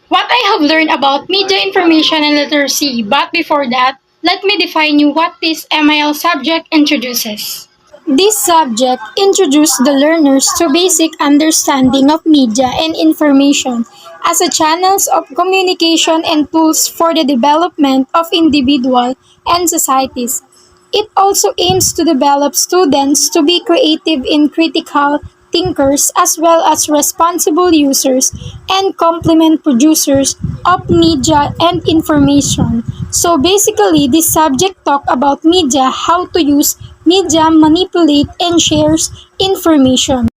what I have learned about media information and literacy, but before that, let me define you what this MIL subject introduces. This subject introduces the learners to basic understanding of media and information as a channels of communication and tools for the development of individual and societies. It also aims to develop students to be creative and critical thinkers as well as responsible users and complement producers of media and information. So basically, this subject talk about media, how to use media, manipulate, and shares information.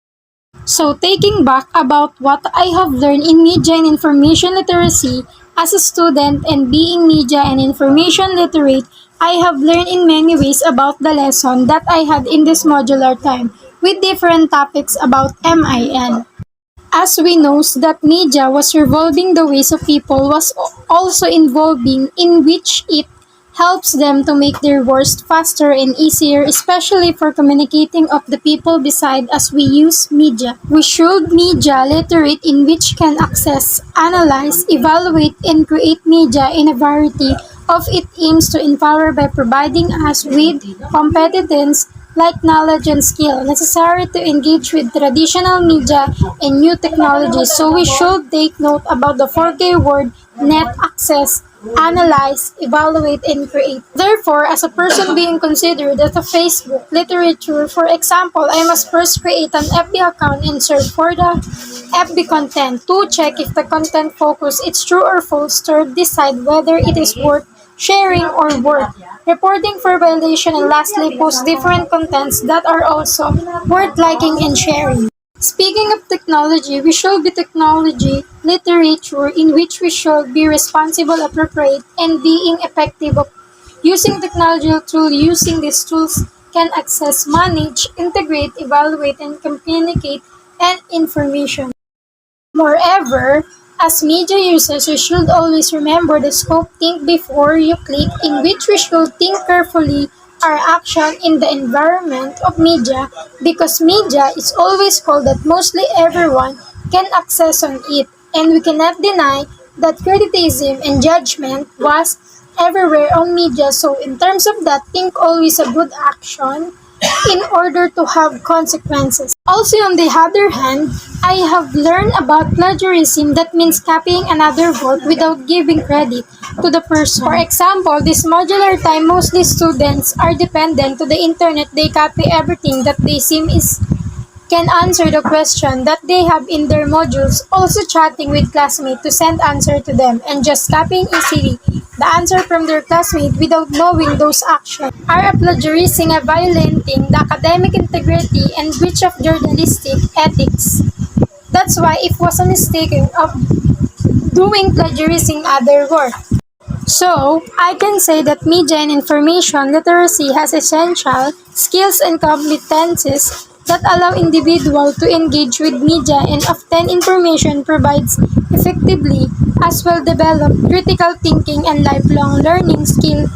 So taking back about what I have learned in media and information literacy as a student and being media and information literate, I have learned in many ways about the lesson that I had in this modular time with different topics about MIN. As we know that media was revolving the ways of people was also involving in which it helps them to make their worst faster and easier, especially for communicating of the people beside as we use media. We should media literate in which can access, analyze, evaluate, and create media in a variety of it aims to empower by providing us with competence like knowledge and skill necessary to engage with traditional media and new technologies. So we should take note about the 4K word net access, analyze, evaluate, and create. Therefore, as a person being considered as a Facebook literature, for example, I must first create an FB account and search for the FB content to check if the content focus is true or false to decide whether it is worth sharing or worth reporting for violation, and lastly post different contents that are also worth liking and sharing. Speaking of technology, we should be technology literature in which we should be responsible, appropriate, and being effective of using technological tool. Using these tools can access, manage, integrate, evaluate, and communicate and information. Moreover, as media users, we should always remember the scope think before you click, in which we should think carefully our action in the environment of media, because media is always called that mostly everyone can access on it, and we cannot deny that criticism and judgment was everywhere on media. So in terms of that, think always a good action in order to have consequences. Also, on the other hand, I have learned about plagiarism, that means copying another work without giving credit to the person. For example, this modular time, mostly students are dependent to the internet. They copy everything that they seem is can answer the question that they have in their modules, also chatting with classmates to send answer to them, and just copying easily the answer from their classmate without knowing those actions are a plagiarizing, a violating the academic integrity and breach of journalistic ethics. That's why it was a mistake of doing plagiarizing other work. So, I can say that media and information literacy has essential skills and competencies that allow individuals to engage with media and obtain information provides effectively, as well develop critical thinking and lifelong learning skill,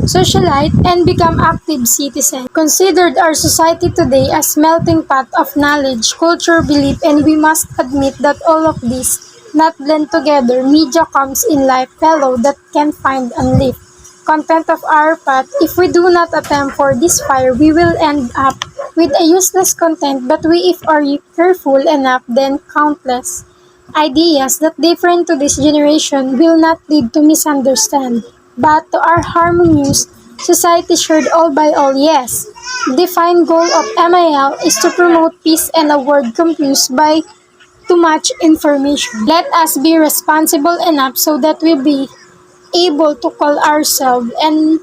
socialite, and become active citizens. Considered our society today as melting pot of knowledge, culture, belief, and we must admit that all of this not blend together, media comes in life fellow that can find and live. Content of our path, if we do not attempt for this fire, we will end up with a useless content, but we if are careful enough, then countless ideas that different to this generation will not lead to misunderstand, but to our harmonious society shared all by all. Yes, the defined goal of MIL is to promote peace and a world confused by too much information. Let us be responsible enough so that we be able to call ourselves, and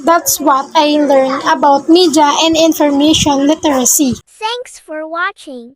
that's what I learned about media and information literacy. Thanks for watching.